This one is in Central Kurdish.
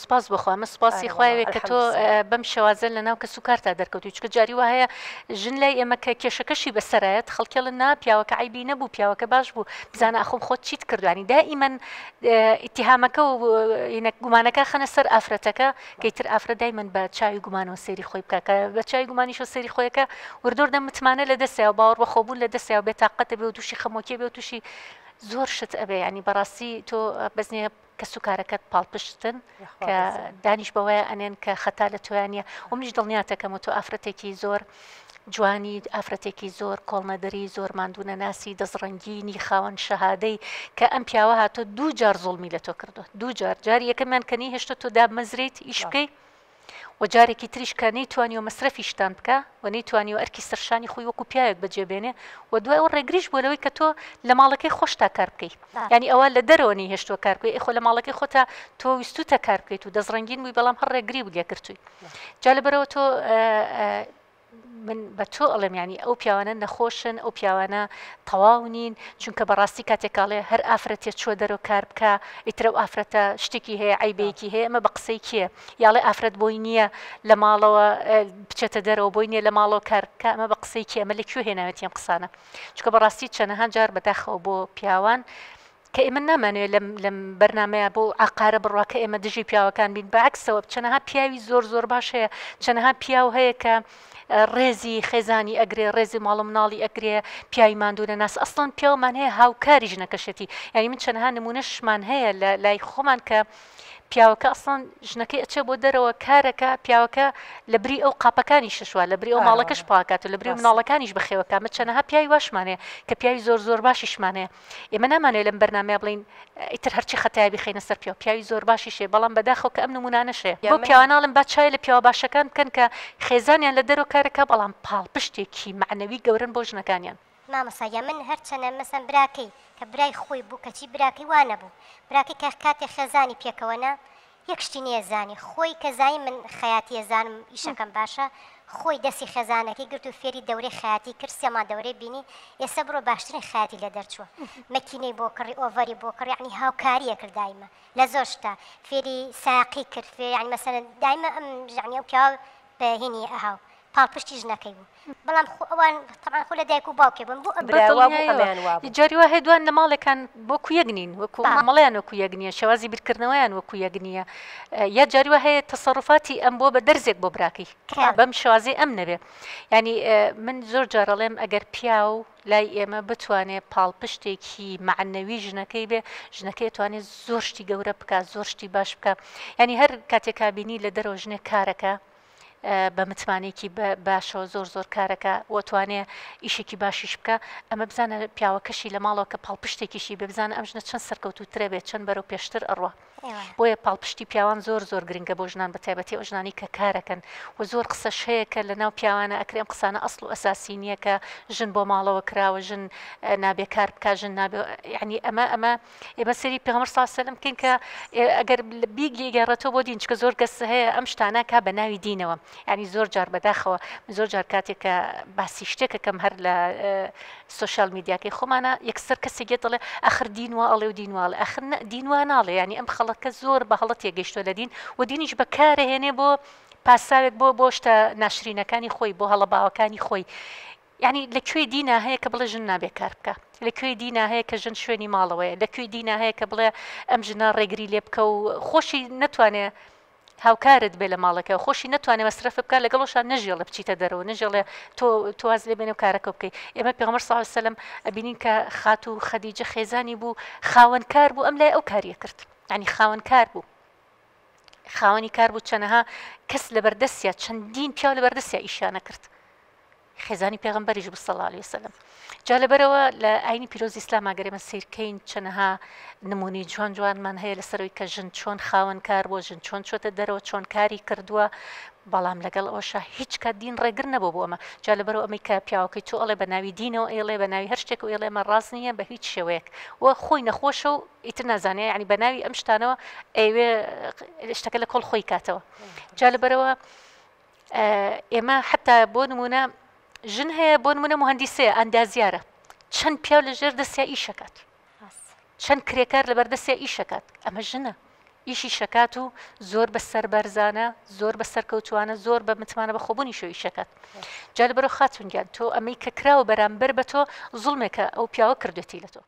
سپاس بخوا ئەمە سپاسی خوایەوێ کە تۆ بەم شێوازە لە ناو کەس و کارتا دەرکەوتی چکە جاری وهەیە ژن لای ئێمە کە کێشەکەشی بەسەرایەت خەڵکێڵن نا پیاوەکە عیبی نەبوو پیاوەکە باش بوو بزانە ئەخۆم خۆت چیت کردوانی دائیمەن ئیتیهامەکە و گومانەکە خەنە سەر ئافرەتەکە کەیتر ئافرەت دایمەن بە چاوی گومانەوە سێری خۆی بکە کە بە چاوی گومانیشەوە سێری خۆیەکە وردۆر دەمتمانە لە دەستیاوە باوەڕ بە خۆبوون لە دەستیاوە بێتاقەتە بێ و تووشی خەمۆکیە بێ و تووشی زۆر شت ئەبێ ینی بەڕاستی تۆ بەزنێ کەس و کارەکەت پاڵپشتن کە دانیش بەوەیە ئەنێن کە خەتا لە تۆیانە و منیش دڵنیاتەکەم و تۆ ئافرەتێکی زۆر جوانی ئافرەتێکی زۆر کۆڵمەدەری زۆر ماندوونە ناسی دەزڕنگینی خاوەن شەهادەی کە ئەم پیاوە هاتۆ دوو جار زوڵمی لە تۆ کردو دوو جار جاری یەکەمیان کەنی هێشتا تۆ دابمەزریت ئیش بکەی و جارێکی تریش کە نەیتوانی و مەسرەفیشتان بکە و نەیتوانی و ئەرکی سەرشانی خۆی وەکو پیاوێک بەجێبێنێ و دوای ئەو ڕێگریش بۆ لەوەی کە تۆ لە ماڵەکەی خۆشتا کار بکەیت ینی ئەوە لە دەرەوەنی هێشتۆ کار بکەی خۆ لە ماڵەکەی خۆتا تۆ ویستوتە کار بکەیت و دەزڕنگین بووی بەڵام هەر ڕێگری بوو لێکردووی جا لەبەرەوە تۆ من بە تۆ ئەڵێم ینی ئەو پیاوانە نەخۆشن ئەو پیاوانە تەواو نین چونکە بەڕاستی کاتێکاڵێ هەر ئافرەتێت چۆ دەرەوە کار بکە ئیترە و ئافرەتە شتێکی هەیە عیبەیەکی هەیە ئەمە بە قسەی کێ یاڵێ ئافرەت بۆی نییە لە ماڵەوە بچێتە دەرەوە بۆی نییە لە ماڵەوە کار بکە ئەمە بە قسەی کێ ئەمە لەکوێ هێناوێت ئەم قسانە چونکە بەڕاستی چەندەها جار بەداخەوە بۆ پیاوان کە ئێمە نامانوێت لەم بەرنمەیە بۆ عقارە بڕواکە ئێمە دژی پیاوەکان بین بەعکسەوە چەندەها پیاوی زۆر زۆر باش هەیە چەندەها پیاو هەیە کە ڕێزی خێزانی ئەگرێ ڕێزی ماڵ و مناڵی ئەگرێ پیاوی ماندوونە ناس ئەسڵان پیاومان هەیە هاوکاری ژنەکەشێتی یعنی من چەندەها نمونەشمان هەیە لە لای خۆمان کە پیاوەکە ئەسڵان ژنەکەی ئەچێ بۆ دەرەوە کارەکە پیاوەکە لە بری ئەو قاپەکانی ششوە لە بری ئەو ماڵەکەش پاکات و لە بری مناڵەکانیش بەخێوەکە مە چەندەها پیاوی واشمانەیە کە پیاوی زۆر زۆر باشیشمانەیە ئێمە نامانێت لەم بەرنامەیە بڵین ئیتر هەرچی خەتای بخینە سەر پیاوی زۆر باشیشێ بەڵام بەداخەوە کە ئەم نمونانەشێ بۆ پیاواناڵم با چای لە پیاوە باشەکان بکەن کە خێزانیان لە دەرەوە کارەکە بەڵام پاڵپشتێکی معنەوی گەورن بۆ ژنەکانیان مامەسایە من هەرچەنە مەسەن براکەی کە برای خۆی بوو کەچی براکەی وانە بوو براکەی کە کاتێک خێزانی پێکەوەنا یەکشتی نێزانی خۆی کە زای من خەیاتی ێزانم ئیشەکەم باشە خۆی دەستی خێزانەکەی گرت و فێری دەورەی خەیاتی کرد سێمان دەورەی بینی ئێستا بڕۆ باشترین خەیاتی لە دەرچووە مەکینەی بۆ کڕی ئۆڤەری بۆ کڕ یعنی هاوکاریە کرد دایمە لە زۆر شتا فێری ساقی کرد یعنی مەسەن دایمە ئەم ژعنی ئەو پیاوە بەهێنی ئەهاو پاڵپشتی ژنەکەی بوو بەڵام ئەوان طبعا خۆ لە دایک و باوکێ بوون بۆ جاری وهەیە دوان لە ماڵێکان وەکو یەک نین وەکو مەڵیان وەکو یەک نییە شێوازی بیرکردنەوەیان وەکو یەک نییە یا جاری وهەیە تەسەڕوفاتی ئەم بۆ بە دەرزێک بۆ براکەی بەم شێوازی ئەم نەبێ ینی من زۆر جارەڵێم ئەگەر پیا و لای ئێمە بتوانێت پاڵپشتێکی معنەوی ژنەکەی بێ ژنەکەی توانێت زۆر شتی گەورە بکە زۆر شتی باش بکە ینی هەر کاتێکا بینی لە دەرەوە ژنێک کارەکە بە متمانێکی باشەوە زۆر زۆر کارەکە وەتوانێ ئیشێکی باشیش بکە ئەمە بزانە پیاوەکەشی لە ماڵەوە کە پاڵپشتێکیشی بێ بزانە ئەم ژنە چەند سەرکەوتوترە بێت چەند بەرەو پێشتر ئەڕوە بۆیە پاڵپشتی پیاوان زۆر زۆر گرنگە بۆ ژنان بە تایبەتی ئەو ژنانی کە کارەکەن و زۆر قسەش هەیە کە لە ناو پیاوانە ئەکرێ ئەم قسانە ئەسڵ و ئەساسی نییە کە ژن بۆ ماڵەوە کراوە ژن نابێ کار بکە ژن نابێ یعنی ئەمە ئێمە سەری پێغەمبەر صلی الله علیه و سلم بکەین کە ئەگەر بیگی گەڕێتەوە بۆ دین چکە زۆر کەس هەیە ئەم شتانە کا بە ناوی دینەوە ینی زۆر جار بەداخەوە زۆر جار کاتێک کە باسی شتێکەکەم هەر لە سوشال میدیاکەی خۆمانە یەکسەر کەسێک دەڵێ ئەخر دینوە ئەڵێ و دینواڵێ ئەخر دینوا ناڵێ ینی ئەم خەڵەکە زۆر بە هەڵەت تێگەیشتووە لە دین و دینیش بەکارەهێنێ بۆ پاساوێک بۆ شتە ناشرینەکانی خۆی بۆ هەڵە باوەکانی خۆی یعنی لەکوێ دینا هەیە کە بڵێ ژن نابێ کار بکە لەکوێ دینا هەیە کە ژن شوێنی ماڵەوەیە لەکوێ دینا هەیە کە بڵێ ئەم ژنە ڕێگری لێ بکە و خۆشی نەتوانێ هاوکارت بێ لە ماڵەکە خۆشی نەتوانێت مەسرف بکە لەگەڵۆشان نەژێڵە بچیتە دەرەوە نەژێڵێ تۆ واز لێ بێنێ و کارەکە بکەیت ئێمە پێغەمبەر صلی الله علیه و سلم ئەبینین کە خات و خەدیجە خێزانی بوو خاوەنکار بوو ئەم لای ئەو کاریە کرد ینی خاوەنکار بوو خاوەنی کار بوو چەنەها کەس لەبەردەستیا چەندین پیاو لەبەردەستیا ئیشانە کرد خێزانی پێغەمبەریش بوو صلی الله علیه و سلم جا لەبەرەوە لە ئاینی پیرۆزی ئیسلام ئەگەر ئێمە سیرکەین چەنەها نمونی جوان جوانمان هەیە لەسەرەوەی کە ژن چۆن خاوەنکار بۆ ژن چۆن چۆتە دەرەوە چۆن کاری کردووە بەڵام لەگەڵ ئەوەشە هیچ کات دین ڕێگر نەبوو بۆ ئەمە جا لەبەرەوە ئەمەی کە پیاوەکەی تۆ ئەڵێ بە ناوی دینەوە ئێڵێ بە ناوی هەر شتێک و ئێڵێ ئەمە ڕاست نییە بە هیچ شێوەیەک و خۆی نەخۆشە و ئیتر نازانێ ینی بە ناوی ئەم شتانەوە ئەوێ شتەکە لە کۆڵ خۆی کاتەوە جا لەبەرەوە ئێمە حتا بۆ نمونە ژن هەیە بۆ نمونە مهندسەیە ئەندازیارە چەند پیاو لەژێر دەستیا ئیشەکات چەند کرێکار لەبەردەستیا ئیشەکات ئەمە ژنە ئیشی شەکات و زۆر بەسەر بەرزانە زۆر بەسەر کەوتوانە زۆر بە متمانە بە خۆبوونی شۆی شەکات جا لەبەرەوە خاتونگیان تۆ ئەمەی کە کراوە بەرامبەر بە تۆ زوڵمێکە ئەو پیاوە کردوێتی لە تۆ